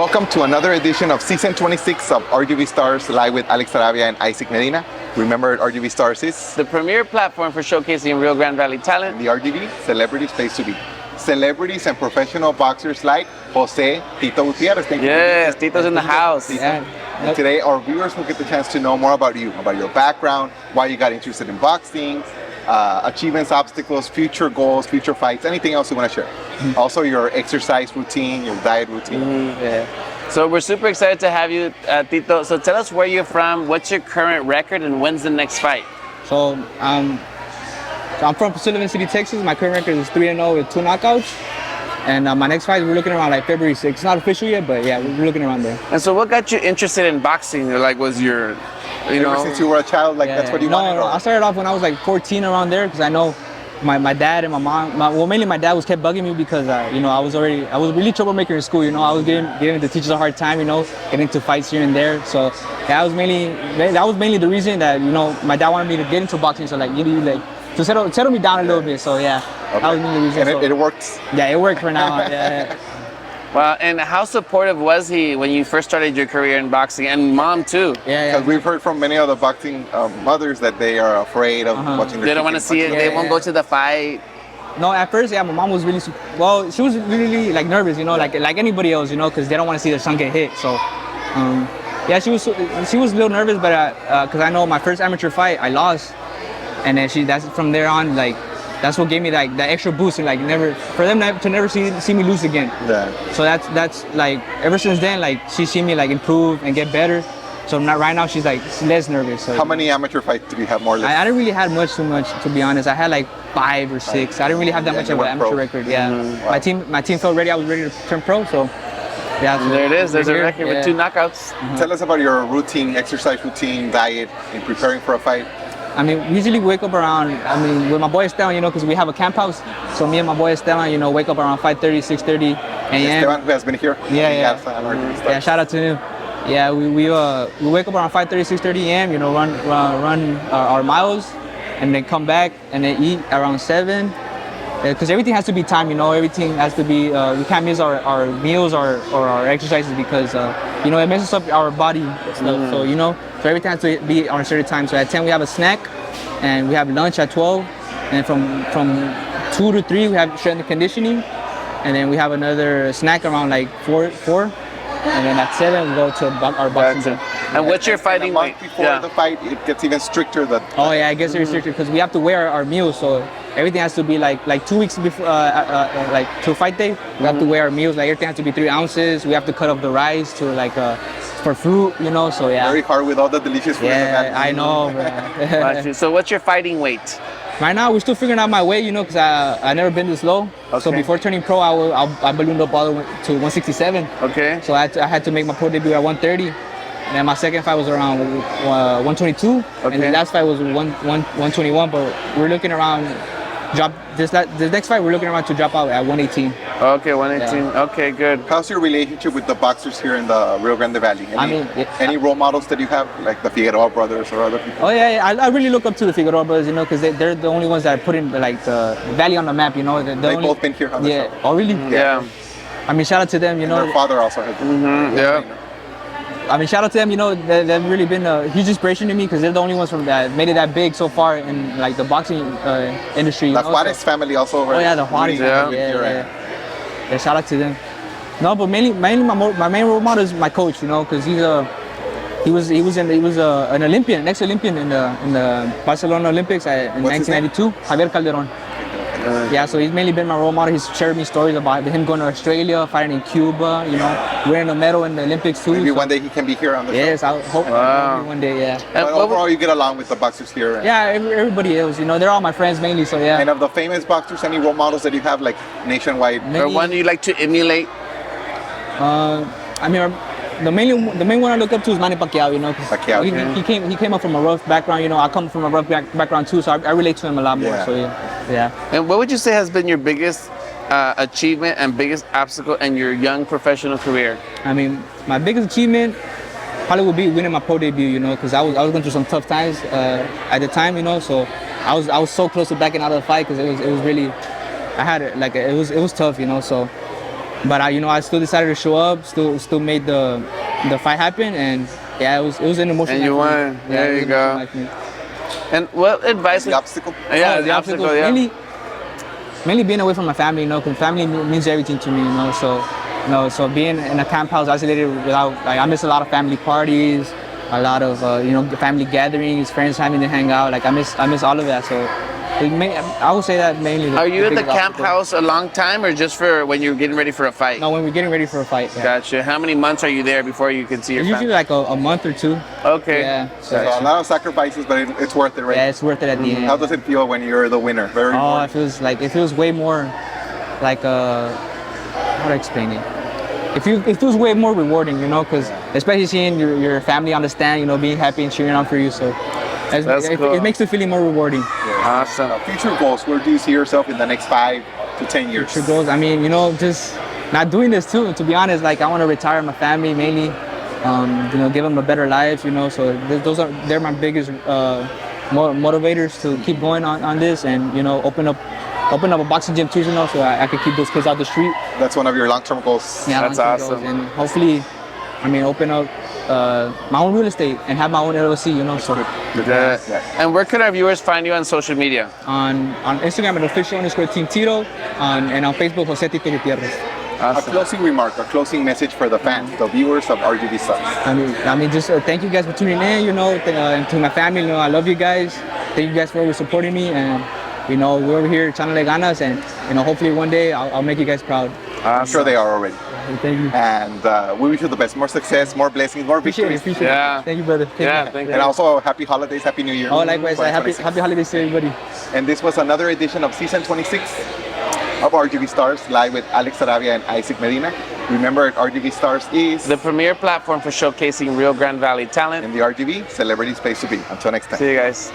Welcome to another edition of Season 26 of RGV Stars, live with Alex Arabia and Isaac Medina. Remember, RGV Stars is the premier platform for showcasing Rio Grande Valley talent. The RGV Celebrities Place to Be. Celebrities and professional boxers like Jose Tito Gutierrez. Yes, Tito's in the house. Yeah. And today, our viewers will get the chance to know more about you, about your background, why you got interested in boxing, achievements, obstacles, future goals, future fights, anything else you want to share. Mm-hmm. Also, your exercise routine, your diet routine. Mm-hmm. Yeah. So we're super excited to have you, Tito. So tell us where you're from, what's your current record, and when's the next fight? So I'm from Sullivan City, Texas. My current record is 3-0 with 2 knockouts. And my next fight, we're looking around like February 6th. It's not official yet, but yeah, we're looking around there. And so what got you interested in boxing? Or like was your, Ever since you were a child, like that's what you wanted? No, I started off when I was like 14 around there because I know my dad and my mom, mainly my dad was kept bugging me because, I was really troublemaker in school, I was giving the teachers a hard time, getting into fights here and there. So that was mainly the reason that, my dad wanted me to get into boxing. So to settle me down a little bit. So yeah, okay. That was mainly the reason. And it worked? Yeah, it worked for now. Yeah. Wow, and how supportive was he when you first started your career in boxing, and mom too? Yeah. Because we've heard from many of the boxing mothers that they are afraid of watching their They don't want to see it. They won't go to the fight. No, at first, my mom was really, she was really like nervous, like anybody else, because they don't want to see their son get hit. So, yeah, she was a little nervous, but because I know my first amateur fight, I lost, and then that's from there on, that's what gave me that extra boost, and for them to never see me lose again. Yeah. So that's ever since then, she's seen me improve and get better. So right now she's less nervous. So. How many amateur fights did you have more or less? I didn't really have too much, to be honest. I had 5 or 6. I didn't really have that much of an amateur record. Yeah. Mm-hmm. Wow. My team felt ready. I was ready to turn pro. So yeah. So there it is. There's a record with 2 knockouts. Mm-hmm. Tell us about your routine, exercise routine, diet, in preparing for a fight. We usually wake up around, with my boy Esteban, because we have a camp house. So me and my boy Esteban, wake up around 5:30, 6:30 a.m. Esteban, who has been here. Yeah, shout out to him. Yeah, we wake up around 5:30, 6:30 a.m. Run our miles, and then come back and then eat around 7. Because everything has to be timed, everything has to be. We can't miss our meals or our exercises because it messes up our body stuff. So so everything has to be on a certain time. So at 10 we have a snack, and we have lunch at 12, and from 2 to 3 we have strength and conditioning, and then we have another snack around 4, and then at 7 we go to our boxing gym. And what's your fighting weight? Before the fight, it gets even stricter. Oh yeah, it gets very stricter because we have to weigh our meals. So everything has to be 2 weeks before, to fight day. We have to weigh our meals. Everything has to be 3 ounces. We have to cut off the rice to for fruit. So yeah. Very hard with all the delicious food. Yeah, I know, bro. So what's your fighting weight? Right now, we're still figuring out my weight, because I never been this low. Okay. So before turning pro, I ballooned up all the way to 167. Okay. So I had to make my pro debut at 130. And then my second fight was around 122. Okay. And the last fight was 121. But we're looking around this next fight, we're looking around to drop out at 118. Okay, 118. Yeah. Okay, good. How's your relationship with the boxers here in the Rio Grande Valley? Any role models that you have, like the Figueroa brothers or other people? Oh yeah, I really look up to the Figueroa brothers, because they're the only ones that put in the valley on the map. They've both been here on the show. Oh really? Yeah. Shout out to them. And their father also has been. Mm-hmm. Yeah. Shout out to them. They've really been a huge inspiration to me because they're the only ones that made it that big so far in the boxing industry. The Juarez family also. Right? Oh yeah, the Juarez family. Yeah. Shout out to them. No, but mainly my main role model is my coach. Because he was an Olympian, an ex-Olympian in the Barcelona Olympics in 1992. Javier Calderon. Yeah, so he's mainly been my role model. He's shared me stories about him going to Australia, fighting in Cuba, winning a medal in the Olympics too. Maybe one day he can be here on the show. Yes, I hope one day, yeah. But overall, you get along with the boxers here? Yeah, everybody else, they're all my friends mainly, so yeah. And of the famous boxers, any role models that you have, nationwide? Or one you like to emulate? The main one I look up to is Manny Pacquiao, Pacquiao. He came up from a rough background, I come from a rough background too, so I relate to him a lot more. So yeah. And what would you say has been your biggest achievement and biggest obstacle in your young professional career? My biggest achievement probably would be winning my pro debut, because I was going through some tough times at the time, so I was so close to backing out of the fight because it was really, it was tough, so but I still decided to show up, still made the fight happen, and yeah, it was an emotional. And you night for me. won. Yeah, There it was you an go. emotional night for me. And what advice? The obstacle. Yeah, Oh, the obstacle. Yeah. Mainly being away from my family, because family means everything to me, so being in a camp house isolated without, like, I miss a lot of family parties, a lot of family gatherings, friends having to hang out. Like I miss all of that. So I would say that mainly. Are you at the biggest camp obstacle. house a long time, or just for when you're getting ready for a fight? No, when we're getting ready for a fight. Yeah. Gotcha. How many months are you there before you can see your It's usually family? like a month or two. Okay. Yeah. So a lot of sacrifices, but it's worth it, right? Yeah, it's worth it at the end. How does it feel when you're the winner? Very Oh, rewarding. it feels way more like how to explain it? It feels way more rewarding, because especially seeing your family on the stand, being happy and cheering on for you. So That's cool. it makes the feeling more rewarding. Awesome. Future goals, where do you see yourself in the next 5 to 10 years? Future goals. I mean, just not doing this too. To be honest, like I want to retire my family mainly. Give them a better life. So they're my biggest motivators to keep going on this, and open up a boxing gym too. So I can keep those kids out the street. That's one of your long-term goals. Yeah, That's long-term awesome. goals. And hopefully, open up my own real estate and have my own LLC. So Yeah. And where can our viewers find you on social media? on Instagram at official_Team Tito, and on Facebook Jose Tito Gutierrez. A Awesome. closing remark, a closing message for the fans, the viewers of RGV Stars. Just thank you guys for tuning in. And to my family, I love you guys. Thank you guys for always supporting me, and we're over here echándole ganas, and hopefully one day I'll make you guys proud. I'm sure they are already. Thank you. And we wish you the best, more success, more blessings, more victories. Appreciate Yeah. it. Thank you, brother. Thank And you. also, happy holidays, happy New Year. Oh, likewise. Happy 2026. holidays to everybody. And this was another edition of season 26 of RGV Stars, live with Alex Sarabia and Isaac Medina. Remember, RGV Stars is The premier platform for showcasing Rio Grande Valley talent. in the RGV Celebrities Place to Be. Until next time. See you guys.